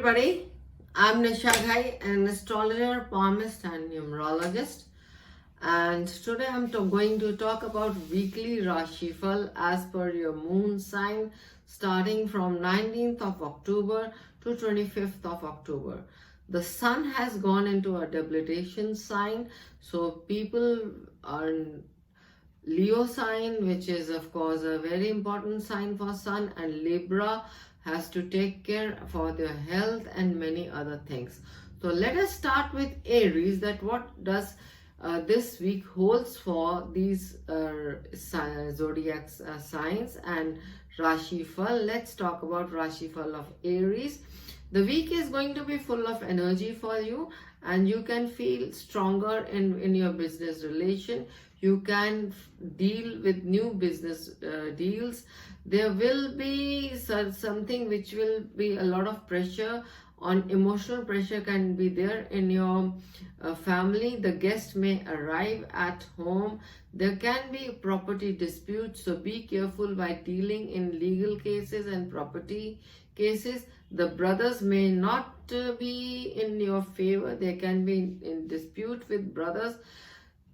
everybody, I'm Nisha Ghai, an astrologer, palmist, and numerologist. And today I'm going to talk about weekly Rashi Fal as per your moon sign, starting from 19th of October to 25th of October. The sun has gone into a debilitation sign, so people are in Leo sign, which is of course a very important sign for sun, and Libra has to take care for their health and many other things. So let us start with Aries, that what does this week holds for these zodiac signs and Rashi Fal. Let's talk about Rashi Fal of Aries. The week is going to be full of energy for you, and you can feel stronger in your business relation. You can deal with new business deals. There will be something which will be a lot of pressure on emotional pressure can be there in your family. The guest may arrive at home. There can be property disputes, so be careful while dealing in legal cases and property cases. The brothers may not be in your favor. They can be in dispute with brothers.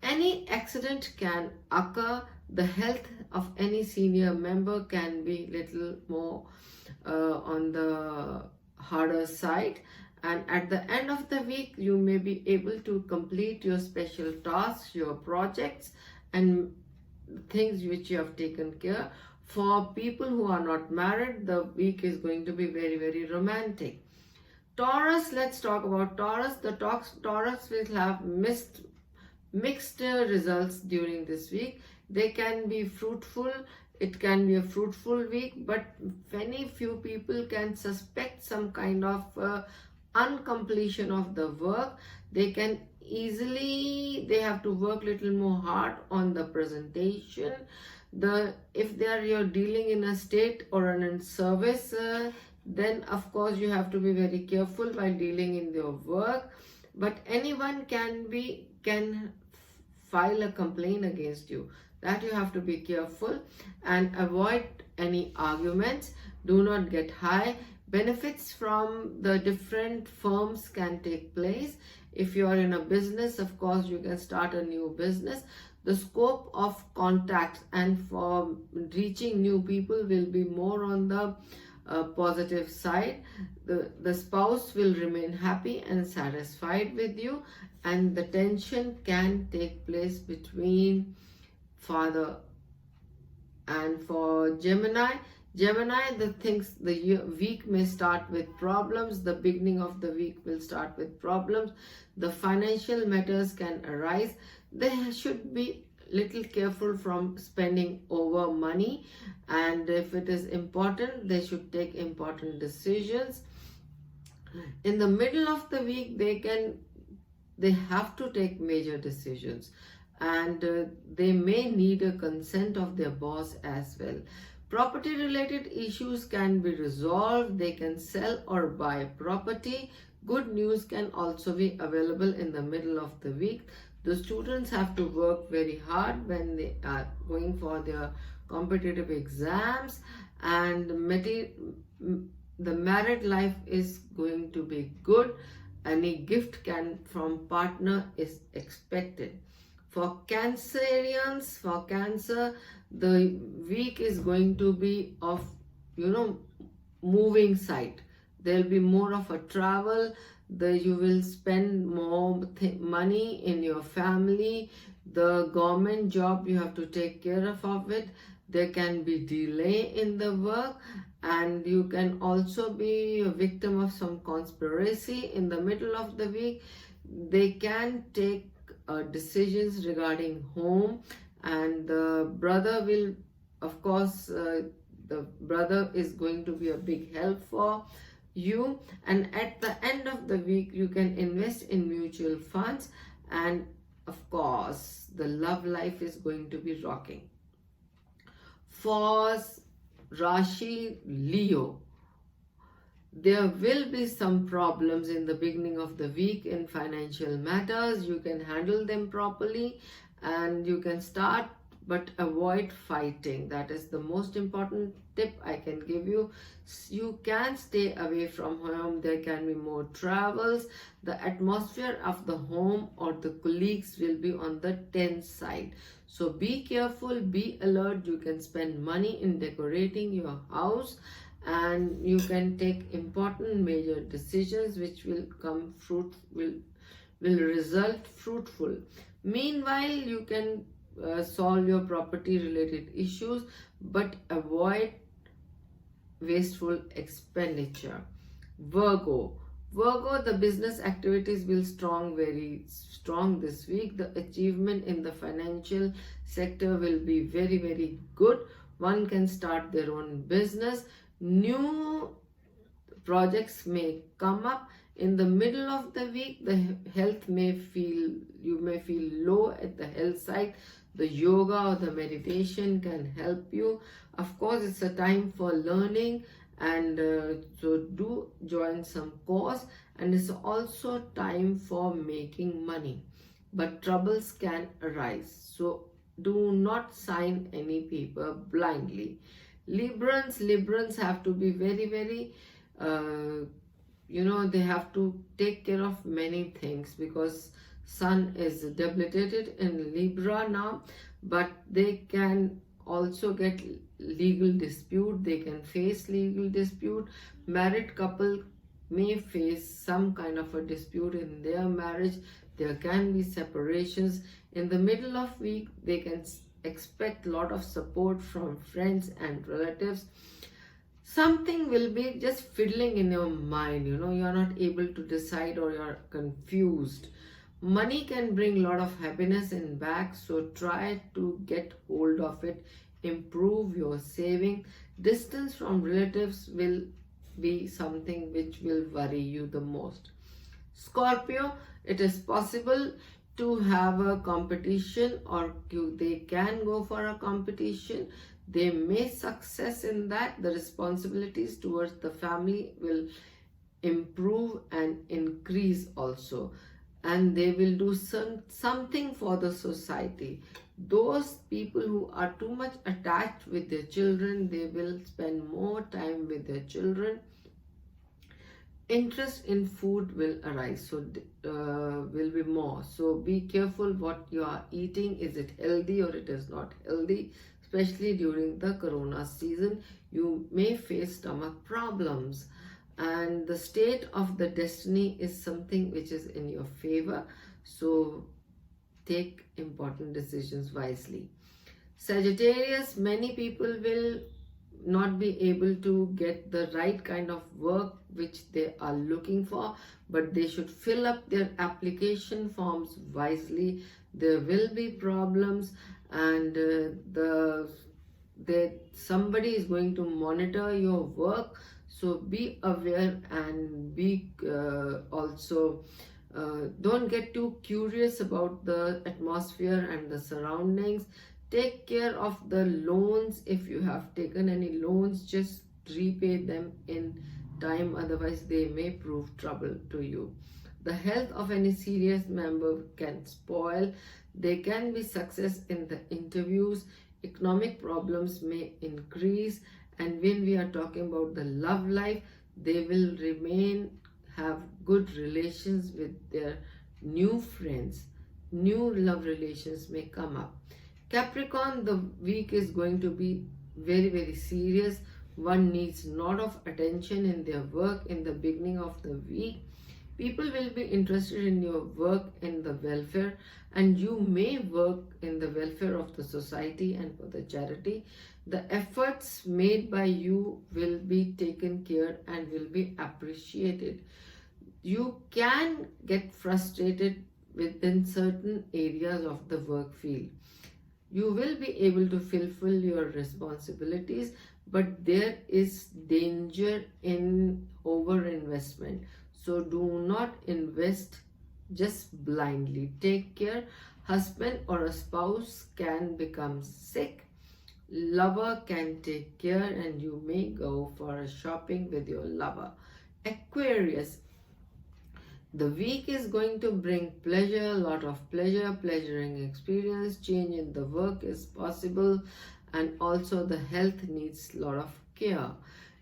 Any accident can occur. The health of any senior member can be little more on the harder side, and at the end of the week you may be able to complete your special tasks, your projects, and things which you have taken care. For people who are not married, the week is going to be very romantic. Taurus, let's talk about Taurus. The Taurus will have mixed results during this week. They can be fruitful. It can be a fruitful week, but very few people can suspect some kind of uncompletion of the work. They can easily, they have to work little more hard on the presentation. If you're dealing in a state or in service, then of course you have to be very careful while dealing in your work. But anyone can file a complaint against you. That you have to be careful and avoid any arguments. Do not get high. Benefits from the different firms can take place. If you are in a business, of course, you can start a new business. The scope of contacts and for reaching new people will be more on the positive side. The spouse will remain happy and satisfied with you, and the tension can take place between father. And for Gemini, the week may start with problems. The beginning of the week will start with problems. The financial matters can arise. They should be little careful from spending over money, and if it is important, they should take important decisions. In the middle of the week, they have to take major decisions, and they may need a consent of their boss as well. Property related issues can be resolved. They can sell or buy property. Good news can also be available in the middle of the week. The students have to work very hard when they are going for their competitive exams, and the married life is going to be good. Any gift from partner is expected. For Cancerians, for Cancer, the week is going to be of, moving side. There will be more of a travel. You will spend more money in your family. The government job, you have to take care of it. There can be delay in the work, and you can also be a victim of some conspiracy in the middle of the week. They can take decisions regarding home, and the brother will, of course, the brother is going to be a big help for you. And at the end of the week, you can invest in mutual funds, and of course the love life is going to be rocking. For Rashi Leo, there will be some problems in the beginning of the week in financial matters. You can handle them properly and you can start, but avoid fighting. That is the most important tip I can give you. You can stay away from home. There can be more travels. The atmosphere of the home or the colleagues will be on the tense side. So be careful, be alert. You can spend money in decorating your house, and you can take important major decisions which will result fruitful. Meanwhile, you can solve your property related issues, but avoid wasteful expenditure. Virgo. Virgo, the business activities will very strong this week. The achievement in the financial sector will be very, very good. One can start their own business. New projects may come up. In the middle of the week, you may feel low at the health side. The yoga or the meditation can help you. Of course, it's a time for learning, and so do join some course, and it's also time for making money. But troubles can arise, so do not sign any paper blindly. Librans have to be very, very they have to take care of many things, because Sun is debilitated in Libra now, but they can also get legal dispute. They can face legal dispute. Married couple may face some kind of a dispute in their marriage. There can be separations. In the middle of week, they can expect a lot of support from friends and relatives. Something will be just fiddling in your mind, you're not able to decide, or you're confused. Money can bring a lot of happiness in back, so try to get hold of it. Improve your saving. Distance from relatives will be something which will worry you the most. Scorpio, it is possible to have a competition, or they can go for a competition. They may success in that. The responsibilities towards the family will improve and increase also, and they will do something for the society. Those people who are too much attached with their children, they will spend more time with their children. Interest in food will arise, so will be more. So be careful what you are eating. Is it healthy or it is not healthy? Especially during the corona season, you may face stomach problems. And the state of the destiny is something which is in your favor, so take important decisions wisely. Sagittarius, many people will not be able to get the right kind of work which they are looking for, but they should fill up their application forms wisely. There will be problems, and somebody is going to monitor your work, so be aware, and be also don't get too curious about the atmosphere and the surroundings. Take care of the loans. If you have taken any loans, just repay them in time, otherwise they may prove trouble to you. The health of any serious member can spoil. There can be success in the interviews. Economic problems may increase, and when we are talking about the love life, they will have good relations with their new friends. New love relations may come up. Capricorn, the week is going to be very, very serious. One needs a lot of attention in their work in the beginning of the week. People will be interested in your work in the welfare, and you may work in the welfare of the society and for the charity. The efforts made by you will be taken care and will be appreciated. You can get frustrated within certain areas of the work field. You will be able to fulfill your responsibilities, but there is danger in overinvestment. So do not invest just blindly. Take care. Husband or a spouse can become sick. Lover can take care, and you may go for a shopping with your lover. Aquarius, the week is going to bring pleasure, a lot of pleasure, pleasuring experience. Change in the work is possible, and also the health needs a lot of care.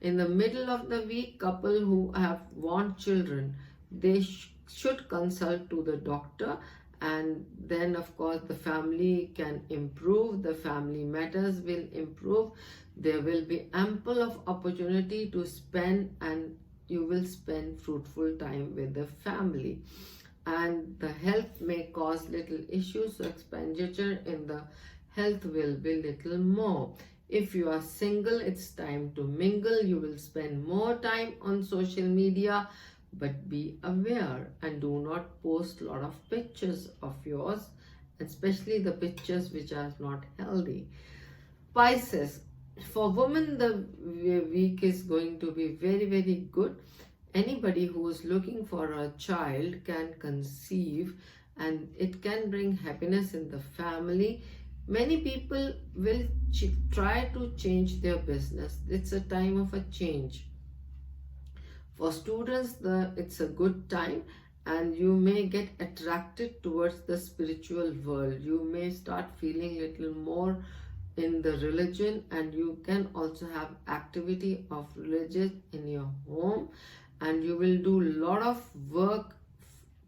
In the middle of the week, couple who want children, they should consult to the doctor, and then of course the family can improve, the family matters will improve, there will be ample of opportunity to spend, and you will spend fruitful time with the family. And the health may cause little issues, so expenditure in the health will be little more. If you are single, it's time to mingle. You will spend more time on social media, but be aware and do not post a lot of pictures of yours, especially the pictures which are not healthy. Pisces, for women, the week is going to be very, very good. Anybody who is looking for a child can conceive, and it can bring happiness in the family. Many people will try to change their business. It's a time of a change. For students, it's a good time, and you may get attracted towards the spiritual world. You may start feeling little more in the religion, and you can also have activity of religion in your home, and you will do a lot of work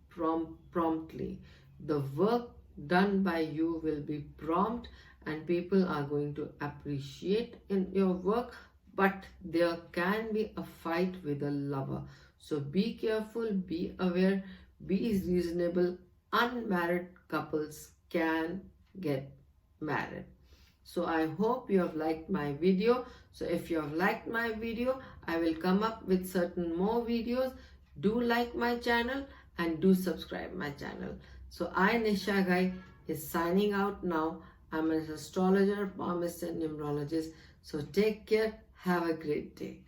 promptly. The work done by you will be prompt, and people are going to appreciate in your work, but there can be a fight with a lover. So be careful, be aware, be reasonable. Unmarried couples can get married. So I hope you have liked my video. So if you have liked my video, I will come up with certain more videos. Do like my channel and do subscribe my channel. So I, Nisha Ghai, is signing out now. I'm an astrologer, palmist and numerologist. So take care. Have a great day.